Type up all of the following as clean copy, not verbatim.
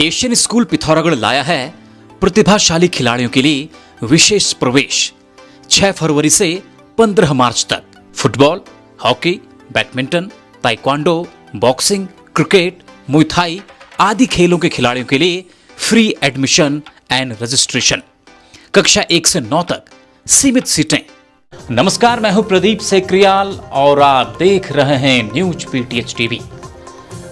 Asian school Pithoragarh लाया है प्रतिभाशाली खिलाड़ियों के लिए विशेष प्रवेश। 6 फरवरी से 15 मार्च तक football, hockey, badminton, taekwondo, boxing, cricket, मुई थाई आदि खेलों के खिलाड़ियों के लिए फ्री एडमिशन एंड रजिस्ट्रेशन। कक्षा 1 से 9 तक सीमित सीटें। नमस्कार, मैं हूं प्रदीप सेक्रियाल और आप देख रहे हैं न्यूज पीटीएच टीवी।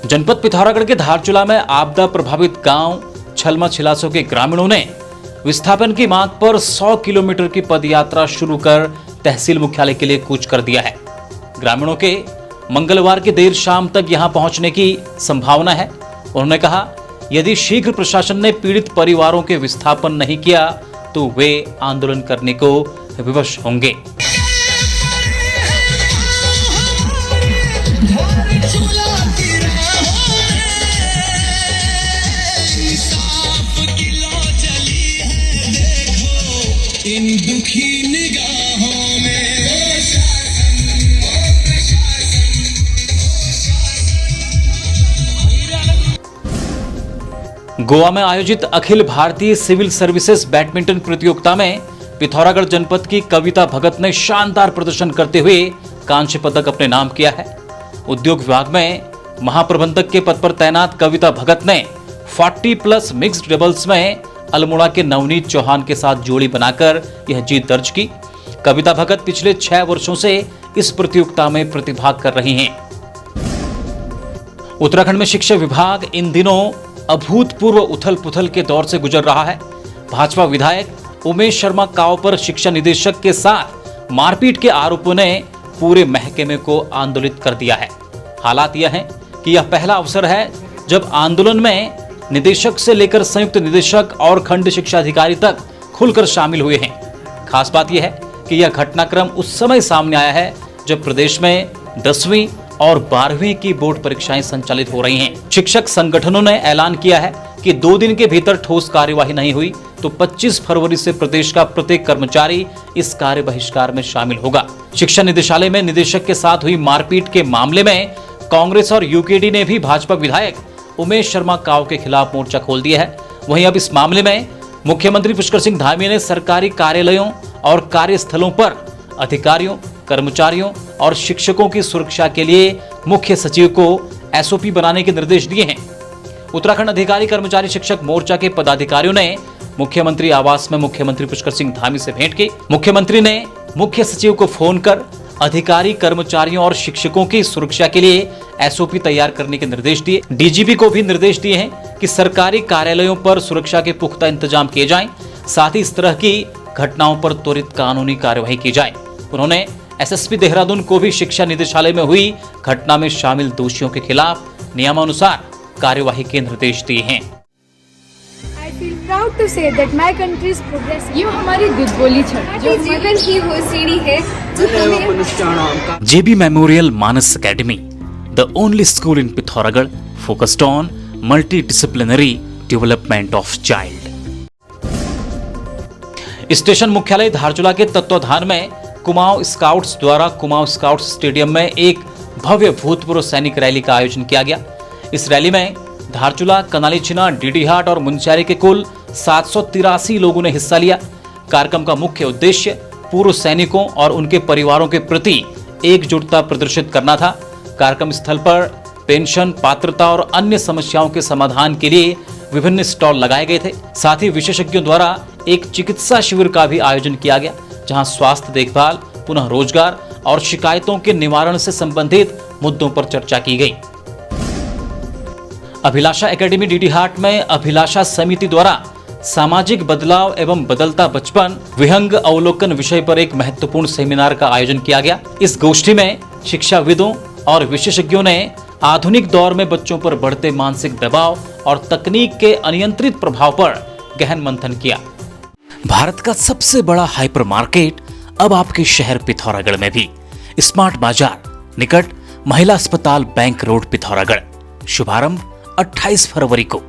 जनपद पिथौरागढ़ के धारचूला में आपदा प्रभावित गांव छलमा छिलासो के ग्रामीणों ने विस्थापन की मांग पर 100 किलोमीटर की पदयात्रा शुरू कर तहसील मुख्यालय के लिए कूच कर दिया है। ग्रामीणों के मंगलवार की देर शाम तक यहां पहुंचने की संभावना है। उन्होंने कहा, यदि शीघ्र प्रशासन ने पीड़ित परिवारों के विस्थापन नहीं किया तो वे आंदोलन करने को विवश होंगे। इन दुखी निगाहों में गोवा में आयोजित Akhil Bharatiya civil services badminton प्रतियोगिता में पिथौरागढ़ जनपद की कविता भगत ने शानदार प्रदर्शन करते हुए कांस्य पदक अपने नाम किया है। उद्योग विभाग में महाप्रबंधक के पद पर तैनात कविता भगत ने 40+ मिक्स्ड डबल्स में अल्मोड़ा के नवनीत चौहान के साथ जोड़ी बनाकर यह जीत दर्ज की। कविता भगत पिछले 6 वर्षों से इस प्रतियोगिता में प्रतिभाग कर रही हैं। उत्तराखंड में शिक्षा विभाग इन दिनों अभूतपूर्व उथल पुथल के दौर से गुजर रहा है। भाजपा विधायक उमेश शर्मा काव पर शिक्षा निदेशक के साथ मारपीट के आरोपों ने पूरे महकमे को आंदोलित कर दिया है। हालात यह है कि यह पहला अवसर है जब आंदोलन में निदेशक से लेकर संयुक्त निदेशक और खंड शिक्षा अधिकारी तक खुलकर शामिल हुए हैं। खास बात यह है कि यह घटनाक्रम उस समय सामने आया है जब प्रदेश में 10वीं और 12वीं की बोर्ड परीक्षाएं संचालित हो रही हैं। शिक्षक संगठनों ने ऐलान किया है कि 2 दिन के भीतर ठोस कार्यवाही नहीं हुई तो 25 फरवरी से प्रदेश का प्रत्येक कर्मचारी इस कार्य बहिष्कार में शामिल होगा। शिक्षा निदेशालय में निदेशक के साथ हुई मारपीट के मामले में कांग्रेस और यूकेडी ने भी भाजपा विधायक उमेश शर्मा काव के खिलाफ मोर्चा खोल दिया है। वहीं अब इस मामले में मुख्यमंत्री पुष्कर सिंह धामी ने सरकारी कार्यालयों और कार्यस्थलों पर अधिकारियों, कर्मचारियों और शिक्षकों की सुरक्षा के लिए मुख्य सचिव को एसओपी बनाने के निर्देश दिए हैं। उत्तराखंड अधिकारी कर्मचारी शिक्षक मोर्चा के पदाधिकारियों ने मुख्यमंत्री आवास में मुख्यमंत्री पुष्कर सिंह धामी से भेंट की। मुख्यमंत्री ने मुख्य सचिव को फोन कर अधिकारी, कर्मचारियों और शिक्षकों की सुरक्षा के लिए एसओपी तैयार करने के निर्देश दिए। डीजीपी को भी निर्देश दिए हैं कि सरकारी कार्यालयों पर सुरक्षा के पुख्ता इंतजाम किए जाएं, साथ ही इस तरह की घटनाओं पर त्वरित कानूनी कार्यवाही की जाए। उन्होंने एसएसपी देहरादून को भी शिक्षा निदेशालय में हुई घटना में शामिल दोषियों के खिलाफ नियमानुसार कार्यवाही के निर्देश दिए हैं। Proud to say that my country is progressing. ये हमारी दिलबोली छड़ जो जीवन की वो सीढ़ी है जो हमें JB memorial Manas academy, the only school in Pithoragarh focused on multidisciplinary development of child. Station मुख्यालय धारचूला के तत्वाधान में कुमाऊं स्काउट्स द्वारा कुमाऊं स्काउट्स स्टेडियम में एक भव्य भूतपूर्व सैनिक रैली का आयोजन किया गया। इस रैली में धारचूला, कनालीछिना, डीडीहाट और मुंशियारी के कुल 783 लोगों ने हिस्सा लिया। कार्यक्रम का मुख्य उद्देश्य पूर्व सैनिकों और उनके परिवारों के प्रति एकजुटता प्रदर्शित करना था। कार्यक्रम स्थल पर पेंशन, पात्रता और अन्य समस्याओं के समाधान के लिए विभिन्न स्टॉल लगाए गए थे। साथ ही विशेषज्ञों द्वारा एक चिकित्सा शिविर का भी आयोजन किया गया, जहां स्वास्थ्य देखभाल, पुनः रोजगार और शिकायतों के निवारण से संबंधित मुद्दों पर चर्चा की गई। अभिलाषा एकेडमी डीडीहाट में अभिलाषा समिति द्वारा सामाजिक बदलाव एवं बदलता बचपन विहंग अवलोकन विषय पर एक महत्वपूर्ण सेमिनार का आयोजन किया गया। इस गोष्ठी में शिक्षाविदों और विशेषज्ञों ने आधुनिक दौर में बच्चों पर बढ़ते मानसिक दबाव और तकनीक के अनियंत्रित प्रभाव पर गहन मंथन किया। भारत का सबसे बड़ा हाइपर मार्केट अब आपके शहर पिथौरागढ़ में भी। स्मार्ट बाजार निकट महिला अस्पताल, बैंक रोड, पिथौरागढ़। शुभारंभ 28 फरवरी को।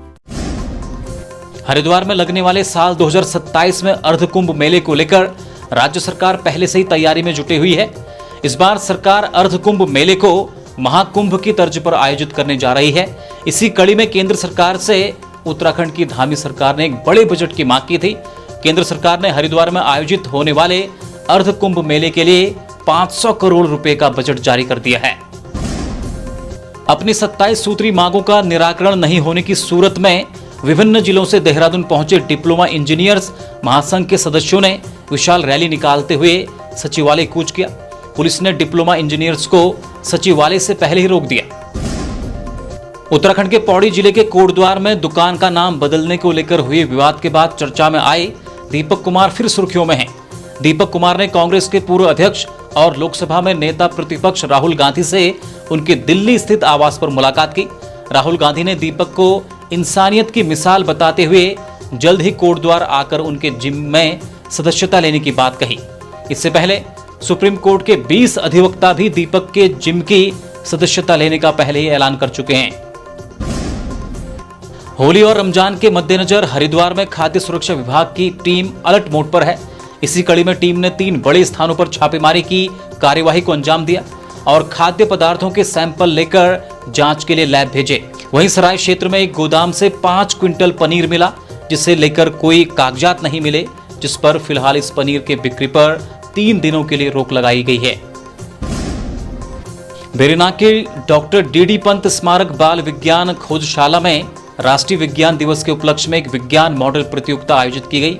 हरिद्वार में लगने वाले साल 2027 में अर्धकुंभ मेले को लेकर राज्य सरकार पहले से ही तैयारी में जुटी हुई है। इस बार सरकार अर्धकुंभ मेले को महाकुंभ की तर्ज पर आयोजित करने जा रही है। इसी कड़ी में केंद्र सरकार से उत्तराखंड की धामी सरकार ने एक बड़े बजट की मांग की थी। केंद्र सरकार ने हरिद्वार में आयोजित होने वाले अर्ध कुंभ मेले के लिए 500 करोड़ रुपए का बजट जारी कर दिया है। अपनी 27 सूत्री मांगों का निराकरण नहीं होने की सूरत में विभिन्न जिलों से देहरादून पहुंचे डिप्लोमा इंजीनियर्स महासंघ के सदस्यों ने विशाल रैली निकालते हुए सचिवालय कूच किया। पुलिस ने डिप्लोमा इंजीनियर्स को सचिवालय से पहले ही रोक दिया। उत्तराखंड के पौड़ी जिले के कोटद्वार में दुकान का नाम बदलने को लेकर हुए विवाद के बाद चर्चा में आए दीपक कुमार फिर सुर्खियों में हैं। दीपक कुमार ने कांग्रेस के पूर्व अध्यक्ष और लोकसभा में नेता प्रतिपक्ष राहुल गांधी से उनके दिल्ली स्थित आवास पर मुलाकात की। राहुल गांधी ने दीपक को इंसानियत की मिसाल बताते हुए जल्द ही कोटद्वार आकर उनके जिम में सदस्यता लेने की बात कही। इससे पहले सुप्रीम कोर्ट के 20 अधिवक्ता भी दीपक के जिम की सदस्यता लेने का पहले ही ऐलान कर चुके हैं। होली और रमजान के मद्देनजर हरिद्वार में खाद्य सुरक्षा विभाग की टीम अलर्ट मोड पर है। इसी कड़ी में टीम ने 3 बड़े स्थानों पर छापेमारी की कार्यवाही को अंजाम दिया और खाद्य पदार्थों के सैंपल लेकर जांच के लिए लैब भेजे। वहीं सराय क्षेत्र में एक गोदाम से 5 क्विंटल पनीर मिला, जिसे लेकर कोई कागजात नहीं मिले, जिस पर फिलहाल इस पनीर के बिक्री पर 3 दिनों के लिए रोक लगाई गई है। बेरीना के डॉक्टर डी पंत स्मारक बाल विज्ञान खोजशाला में राष्ट्रीय विज्ञान दिवस के उपलक्ष्य में एक विज्ञान मॉडल प्रतियोगिता आयोजित की गई।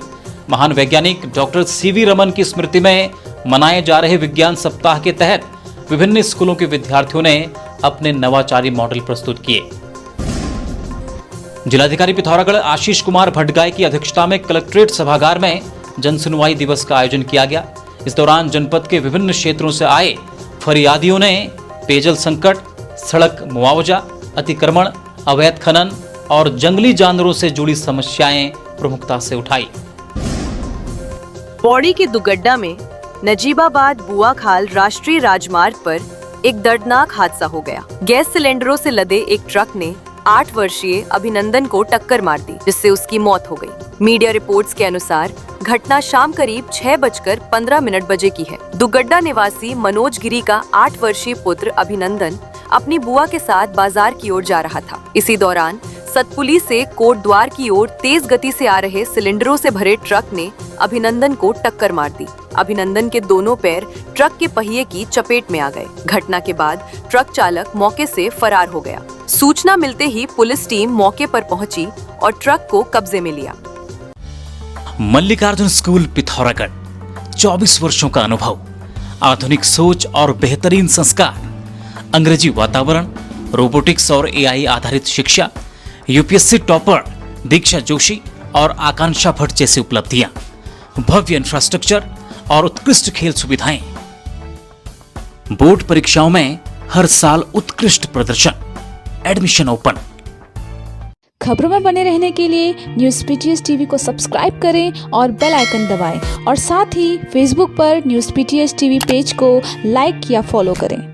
महान वैज्ञानिक डॉक्टर सीवी रमन की स्मृति में मनाए जा रहे विज्ञान सप्ताह के तहत विभिन्न स्कूलों के विद्यार्थियों ने अपने नवाचारी मॉडल प्रस्तुत किए। जिलाधिकारी पिथौरागढ़ आशीष कुमार भट्टगाय की अध्यक्षता में कलेक्ट्रेट सभागार में जनसुनवाई दिवस का आयोजन किया गया। इस दौरान जनपद के विभिन्न क्षेत्रों से आए फरियादियों ने पेयजल संकट, सड़क मुआवजा, अतिक्रमण, अवैध खनन और जंगली जानवरों से जुड़ी समस्याएं प्रमुखता से उठाई। पौड़ी के दुगड्डा में नजीबाबाद बुआखाल राष्ट्रीय राजमार्ग पर एक दर्दनाक हादसा हो गया। गैस सिलेंडरों से लदे एक ट्रक ने 8 वर्षीय अभिनंदन को टक्कर मार दी, जिससे उसकी मौत हो गई। मीडिया रिपोर्ट्स के अनुसार घटना शाम करीब 6:15 बजे की है। दुगड्डा निवासी मनोज गिरी का 8 वर्षीय पुत्र अभिनंदन अपनी बुआ के साथ बाजार की ओर जा रहा था। इसी दौरान सतपुली से कोटद्वार की ओर तेज गति से आ रहे सिलेंडरों से भरे ट्रक ने अभिनंदन को टक्कर मार दी। अभिनंदन के दोनों पैर ट्रक के पहिए की चपेट में आ गए। घटना के बाद ट्रक चालक मौके से फरार हो गया। सूचना मिलते ही पुलिस टीम मौके पर पहुंची और ट्रक को कब्जे में लिया। मल्लिकार्जुन स्कूल पिथौरागढ़, 24 वर्षों का अनुभव, आधुनिक सोच और बेहतरीन संस्कार, अंग्रेजी वातावरण, रोबोटिक्स और एआई आधारित शिक्षा, यूपीएससी टॉपर दीक्षा जोशी और आकांक्षा भट्ट जैसी उपलब्धियां, भव्य इंफ्रास्ट्रक्चर और उत्कृष्ट खेल सुविधाएं, बोर्ड परीक्षाओं में हर साल उत्कृष्ट प्रदर्शन, एडमिशन ओपन। खबरों में बने रहने के लिए न्यूज़ पीटीएस टीवी को सब्सक्राइब करें और बेल आइकन दबाएं और साथ ही फेसबुक पर न्यूज़ पीटीएस टीवी पेज को लाइक या फॉलो करें।